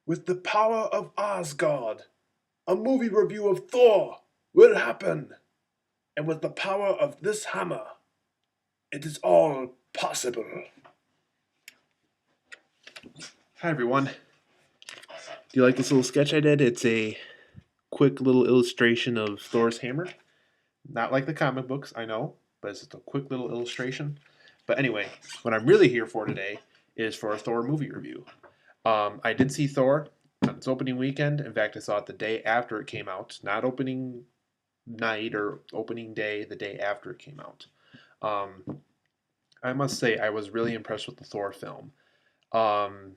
With the power of Asgard, a movie review of Thor will happen. And with the power of this hammer, it is all possible. Hi, everyone. Do you like this little sketch I did? It's a quick little illustration of Thor's hammer. Not like the comic books, I know, but it's just a quick little illustration. But anyway, what I'm really here for today is for a Thor movie review. I did see Thor on its opening weekend. In fact, I saw it the day after it came out, not opening night or opening day, the day after it came out. Um, I must say, I was really impressed with the Thor film. Um,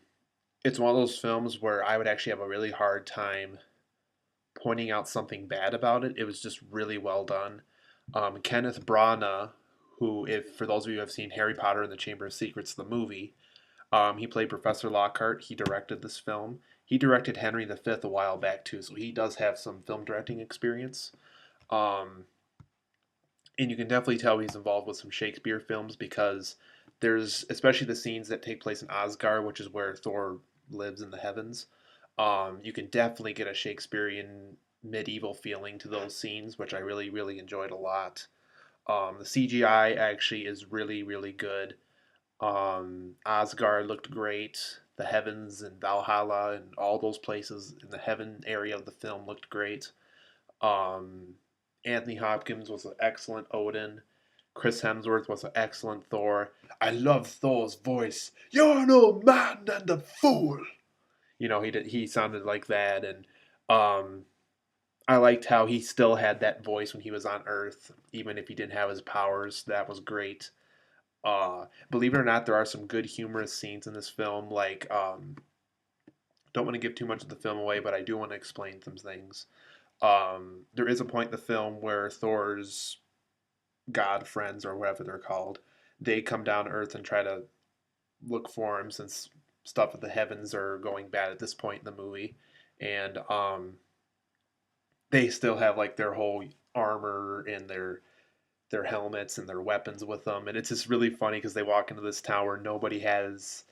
it's one of those films where I would actually have a really hard time pointing out something bad about it. It was just really well done. Kenneth Branagh, who, if for those of you who have seen Harry Potter and the Chamber of Secrets, the movie, he played Professor Lockhart. He directed this film. He directed Henry V a while back too, so he does have some film directing experience. Um, and you can definitely tell he's involved with some Shakespeare films because there's especially the scenes that take place in Asgard, which is where Thor lives in the heavens. You can definitely get a Shakespearean medieval feeling to those scenes, which I really, really enjoyed a lot. The CGI actually is really, really good. Asgard looked great. The heavens and Valhalla and all those places in the heaven area of the film looked great. Um, Anthony Hopkins was an excellent Odin. Chris Hemsworth was an excellent Thor. I love Thor's voice. You're no man and a fool. He sounded like that, and um, I liked how he still had that voice when he was on Earth, even if he didn't have his powers. That was great. Believe it or not, there are some good humorous scenes in this film. Like, don't want to give too much of the film away, but I do want to explain some things. There is a point in the film where Thor's god friends, or whatever they're called, they come down to Earth and try to look for him since stuff at the heavens are going bad at this point in the movie, and they still have like their whole armor and their helmets and their weapons with them, and it's just really funny because they walk into this tower, nobody has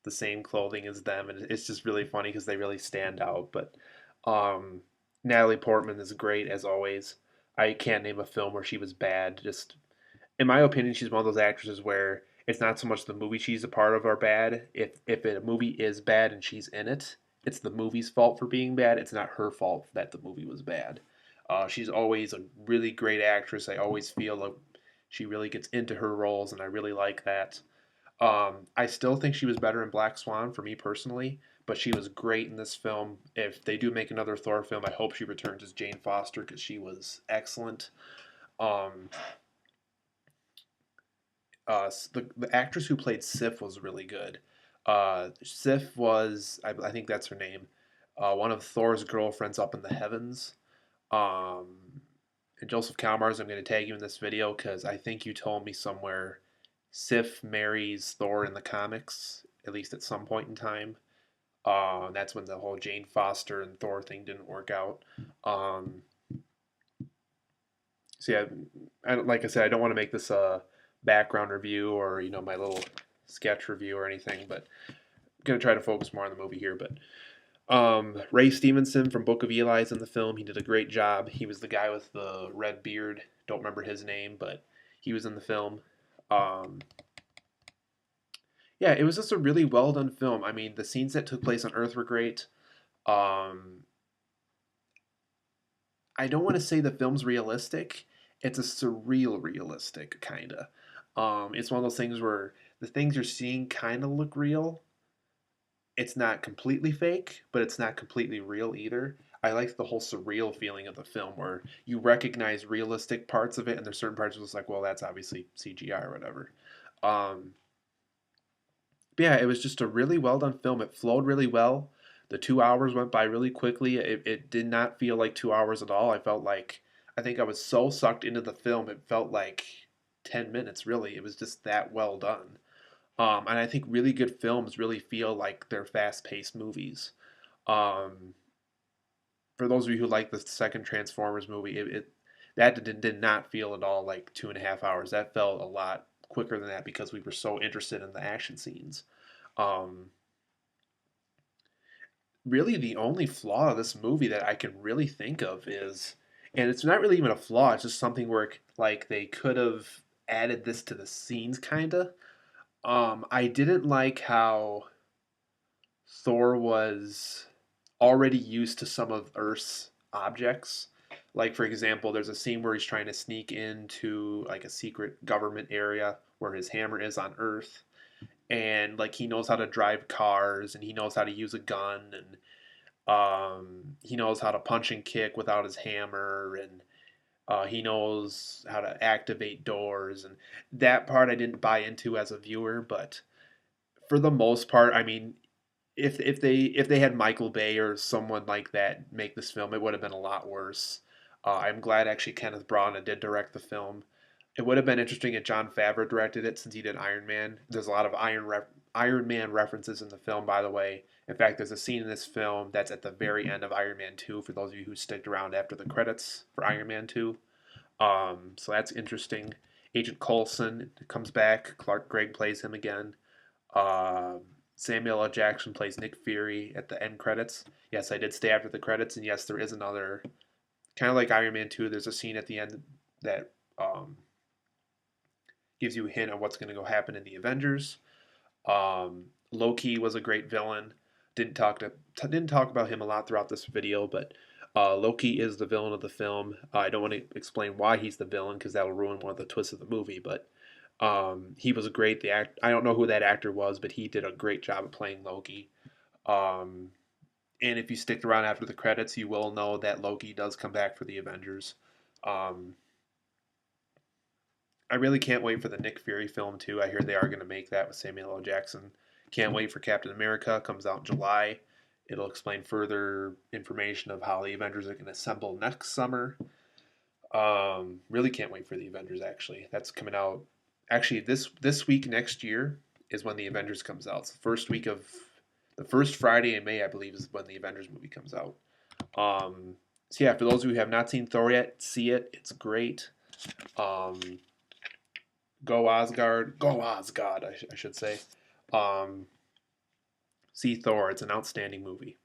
the same clothing as them, and it's just really funny because they really stand out. But um, Natalie Portman is great as always. I can't name a film where she was bad. Just in my opinion, she's one of those actresses where it's not so much the movie she's a part of are bad. If a movie is bad and she's in it, it's the movie's fault for being bad. It's not her fault that the movie was bad. She's always a really great actress. I always feel like she really gets into her roles, and I really like that. I still think she was better in Black Swan for me personally, but she was great in this film. If they do make another Thor film, I hope she returns as Jane Foster because she was excellent. Um, the actress who played Sif was really good. Sif was, I think that's her name, one of Thor's girlfriends up in the heavens. Um, and Joseph Calmars, I'm going to tag you in this video because I think you told me somewhere Sif marries Thor in the comics, at least at some point in time. That's when the whole Jane Foster and Thor thing didn't work out. Um, so yeah, like I said, I don't want to make this a background review or my little sketch review or anything, but I'm gonna try to focus more on the movie here. But Ray Stevenson from Book of Eli is in the film. He did a great job. He was the guy with the red beard. Don't remember his name, but he was in the film. Um, yeah, it was just a really well done film. I mean, the scenes that took place on Earth were great. Um, I don't want to say the film's realistic. It's a surreal realistic kind of. It's one of those things where the things you're seeing kind of look real. It's not completely fake, but it's not completely real either. I like the whole surreal feeling of the film where you recognize realistic parts of it, and there's certain parts where it's like, well, that's obviously CGI or whatever. Um, but yeah, it was just a really well done film. It flowed really well. The 2 hours went by really quickly. It did not feel like 2 hours at all. I think I was so sucked into the film, it felt like 10 minutes, really. It was just that well done. And I think really good films really feel like they're fast paced movies. Um, for those of you who like the second Transformers movie, that did not feel at all like 2.5 hours. That felt a lot quicker than that because we were so interested in the action scenes. Um, really the only flaw of this movie that I can really think of is, and it's not really even a flaw. It's just something where like they could have added this to the scenes, kinda. I didn't like how Thor was already used to some of Earth's objects. Like, for example, there's a scene where he's trying to sneak into like a secret government area where his hammer is on Earth, and like he knows how to drive cars and he knows how to use a gun, and he knows how to punch and kick without his hammer, and he knows how to activate doors, and that part I didn't buy into as a viewer. But for the most part, I mean, if they had Michael Bay or someone like that make this film, it would have been a lot worse. I'm glad actually Kenneth Branagh did direct the film. It would have been interesting if Jon Favreau directed it since he did Iron Man. There's a lot of Iron Man references in the film, by the way. In fact, there's a scene in this film that's at the very end of Iron Man 2 for those of you who sticked around after the credits for Iron Man 2. So that's interesting. Agent Coulson comes back. Clark Gregg plays him again. Um, Samuel L. Jackson plays Nick Fury at the end credits. Yes, I did stay after the credits, and yes, there is another kind of like Iron Man 2. There's a scene at the end that gives you a hint of what's going to go happen in the Avengers. Loki was a great villain. Didn't talk about him a lot throughout this video, but Loki is the villain of the film. I don't want to explain why he's the villain because that'll ruin one of the twists of the movie. But he was great. I don't know who that actor was, but he did a great job of playing Loki. Um, and if you stick around after the credits, you will know that Loki does come back for the Avengers. Um, I really can't wait for the Nick Fury film too. I hear they are going to make that with Samuel L. Jackson. Can't wait for Captain America. Comes out in July. It'll explain further information of how the Avengers are going to assemble next summer. Really can't wait for the Avengers. Actually, that's coming out. Actually, this week next year is when the Avengers comes out. It's the first Friday in May, I believe, is when the Avengers movie comes out. So yeah, for those of you who have not seen Thor yet, see it. It's great. Um, Go Asgard. Go Asgard, I should say. Um, See Thor. It's an outstanding movie.